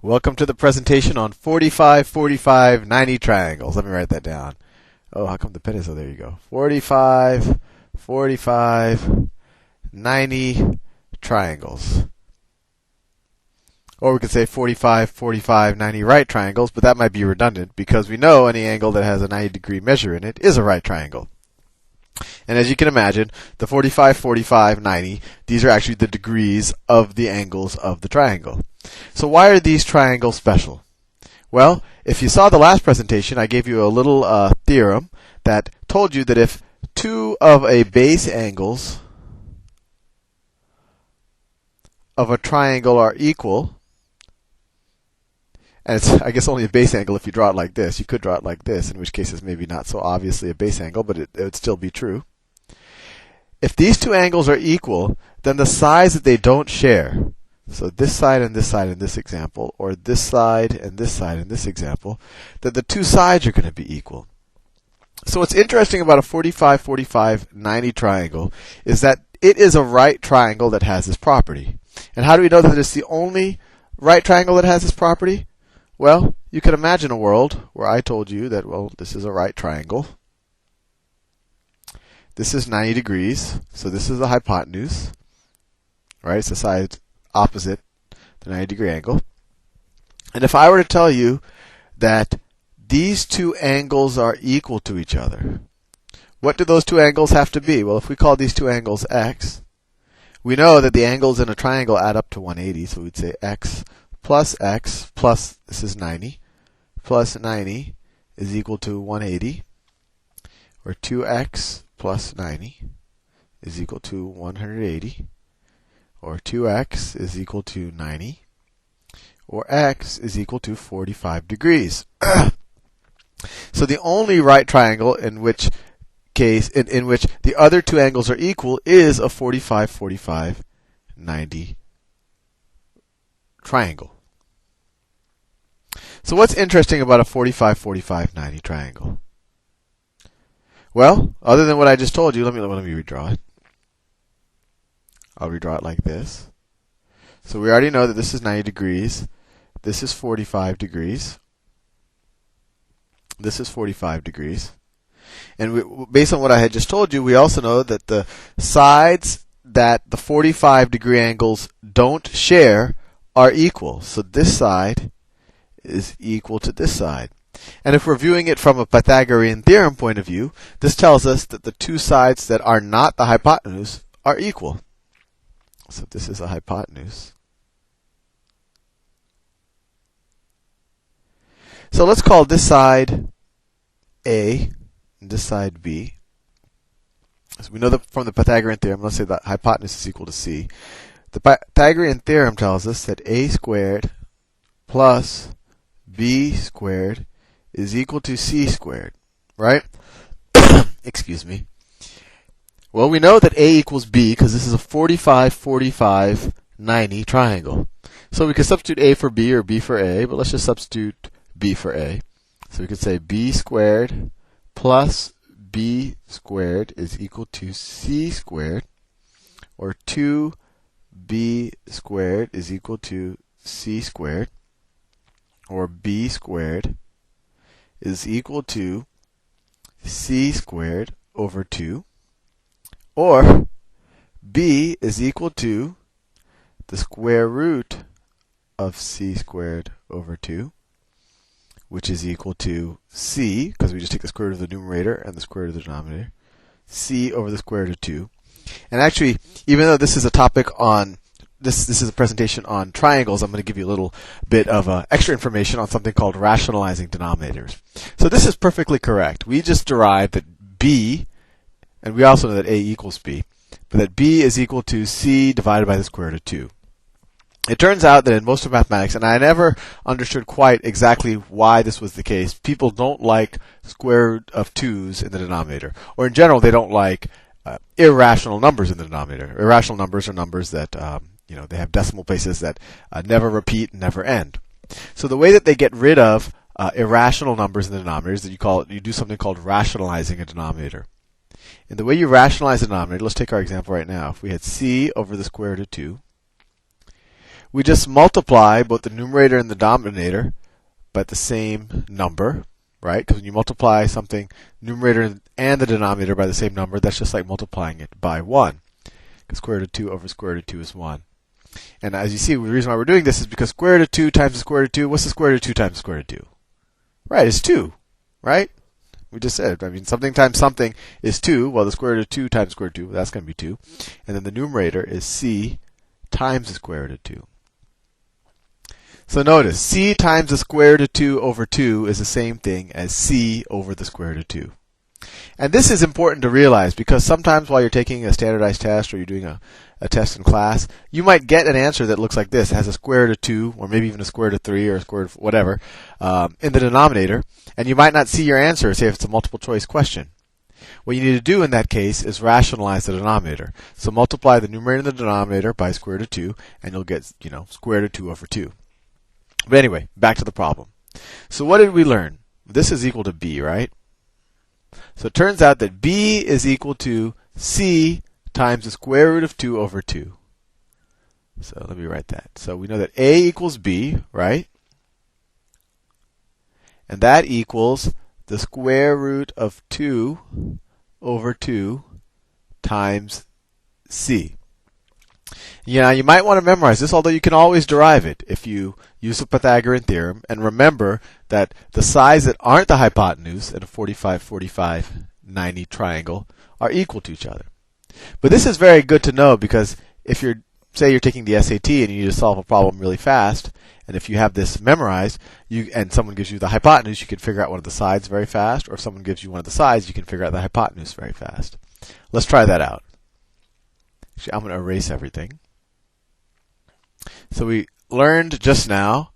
Welcome to the presentation on 45, 45, 90 triangles. Let me write that down. Oh, how come the pen is? Oh, there you go. 45, 45, 90 triangles. Or we could say 45, 45, 90 right triangles, but that might be redundant because we know any angle that has a 90-degree measure in it is a right triangle. And as you can imagine, the 45, 45, 90, these are actually the degrees of the angles of the triangle. So why are these triangles special? Well, if you saw the last presentation, I gave you a little theorem that told you that if two of a base angles of a triangle are equal, and it's, I guess, only a base angle if you draw it like this. You could draw it like this, in which case it's maybe not so obviously a base angle, but it would still be true. If these two angles are equal, then the sides that they don't share, so this side and this side in this example, or this side and this side in this example, then the two sides are going to be equal. So what's interesting about a 45, 45, 90 triangle is that it is a right triangle that has this property. And how do we know that it's the only right triangle that has this property? Well, you can imagine a world where I told you that, well, this is a right triangle. This is 90 degrees, so this is the hypotenuse, right? It's the side opposite the 90-degree angle. And if I were to tell you that these two angles are equal to each other, what do those two angles have to be? Well, if we call these two angles x, we know that the angles in a triangle add up to 180, so we'd say x plus, this is 90, plus 90 is equal to 180, or 2x plus 90 is equal to 180, or 2x is equal to 90, or x is equal to 45 degrees. So the only right triangle in which the other two angles are equal is a 45, 45, 90 triangle. So what's interesting about a 45, 45, 90 triangle? Well, other than what I just told you, let me redraw it. I'll redraw it like this. So we already know that this is 90 degrees. This is 45 degrees. This is 45 degrees. And based on what I had just told you, we also know that the sides that the 45-degree angles don't share are equal. So this side is equal to this side. And if we're viewing it from a Pythagorean theorem point of view, this tells us that the two sides that are not the hypotenuse are equal. So this is a hypotenuse. So let's call this side A and this side B. So we know that from the Pythagorean theorem, let's say that hypotenuse is equal to C. The Pythagorean theorem tells us that A squared plus B squared is equal to C squared, right? Excuse me. Well, we know that A equals B because this is a 45, 45, 90 triangle. So we could substitute A for B or B for A, but let's just substitute B for A. So we could say B squared plus B squared is equal to C squared, or 2B squared is equal to C squared, or B squared is equal to C squared over 2, or B is equal to the square root of C squared over 2, which is equal to C, because we just take the square root of the numerator and the square root of the denominator, C over the square root of 2. And actually, even though this is a topic on this is a presentation on triangles, I'm going to give you a little bit of extra information on something called rationalizing denominators. So this is perfectly correct. We just derived that B, and we also know that A equals B, but that B is equal to C divided by the square root of 2. It turns out that in most of mathematics, and I never understood quite exactly why this was the case, people don't like square root of 2's in the denominator. Or in general, they don't like irrational numbers in the denominator. Irrational numbers are numbers that they have decimal places that never repeat and never end. So the way that they get rid of irrational numbers in the denominator is that you do something called rationalizing a denominator. And the way you rationalize a denominator, let's take our example right now. If we had C over the square root of 2, we just multiply both the numerator and the denominator by the same number, right? Because when you multiply something, numerator and the denominator by the same number, that's just like multiplying it by 1. Because square root of 2 over square root of 2 is 1. And as you see, the reason why we're doing this is because square root of 2 times the square root of 2, what's the square root of 2 times the square root of 2? Right, it's 2, right? We just said, I mean, something times something is 2. Well, the square root of 2 times the square root of 2, that's going to be 2. And then the numerator is c times the square root of 2. So notice, c times the square root of 2 over 2 is the same thing as c over the square root of 2. And this is important to realize because sometimes while you're taking a standardized test or you're doing a test in class, you might get an answer that looks like this. It has a square root of 2 or maybe even a square root of 3 or a square root of whatever in the denominator. And you might not see your answer, say if it's a multiple choice question. What you need to do in that case is rationalize the denominator. So multiply the numerator and the denominator by square root of 2 and you'll get, square root of 2 over 2. But anyway, back to the problem. So what did we learn? This is equal to b, right? So it turns out that b is equal to c times the square root of 2 over 2. So let me write that. So we know that a equals b, right? And that equals the square root of 2 over 2 times c. Yeah, you might want to memorize this, although you can always derive it if you use the Pythagorean theorem. And remember that the sides that aren't the hypotenuse in a 45, 45, 90 triangle are equal to each other. But this is very good to know because if say you're taking the SAT and you need to solve a problem really fast, and if you have this memorized, and someone gives you the hypotenuse, you can figure out one of the sides very fast, or if someone gives you one of the sides, you can figure out the hypotenuse very fast. Let's try that out. Actually, I'm going to erase everything. So we learned just now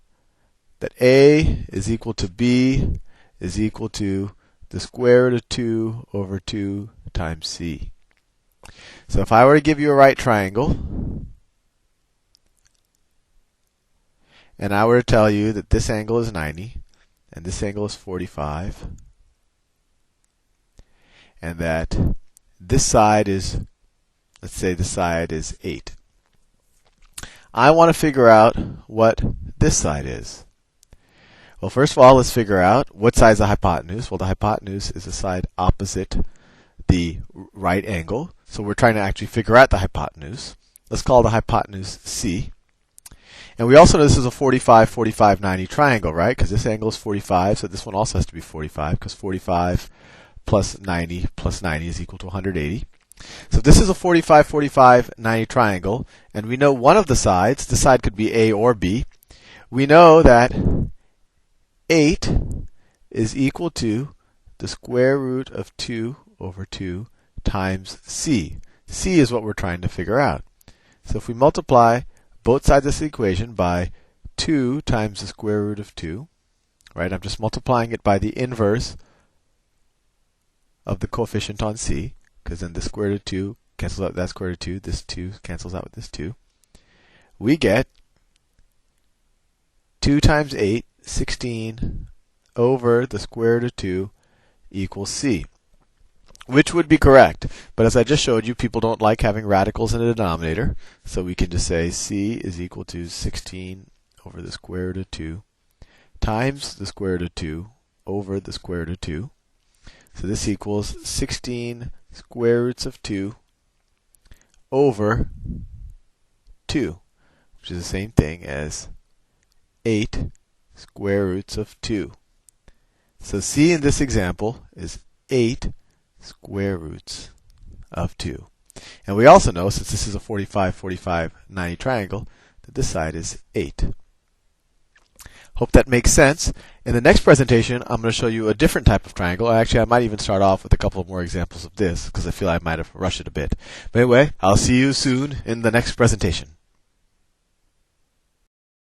that a is equal to b is equal to the square root of 2 over 2 times c. So if I were to give you a right triangle, and I were to tell you that this angle is 90, and this angle is 45, and that this side is, let's say the side is 8. I want to figure out what this side is. Well, first of all, let's figure out what side is the hypotenuse. Well, the hypotenuse is the side opposite the right angle. So we're trying to actually figure out the hypotenuse. Let's call the hypotenuse c. And we also know this is a 45, 45, 90 triangle, right? Because this angle is 45, so this one also has to be 45, because 45 plus 90 is equal to 180. So this is a 45, 45, 90 triangle, and we know one of the sides, this side could be A or B. We know that 8 is equal to the square root of 2 over 2 times c. c is what we're trying to figure out. So if we multiply both sides of this equation by 2 times the square root of 2, right? I'm just multiplying it by the inverse of the coefficient on c, because then the square root of 2 cancels out with that square root of 2, this 2 cancels out with this 2. We get 2 times 8, 16, over the square root of 2 equals c, which would be correct. But as I just showed you, people don't like having radicals in a denominator, so we can just say c is equal to 16 over the square root of 2 times the square root of 2 over the square root of 2. So this equals 16 square roots of 2 over 2, which is the same thing as 8 square roots of 2. So c in this example is 8 square roots of 2. And we also know, since this is a 45, 45, 90 triangle, that this side is 8. Hope that makes sense. In the next presentation, I'm going to show you a different type of triangle. Actually, I might even start off with a couple of more examples of this, because I feel I might have rushed it a bit. But anyway, I'll see you soon in the next presentation.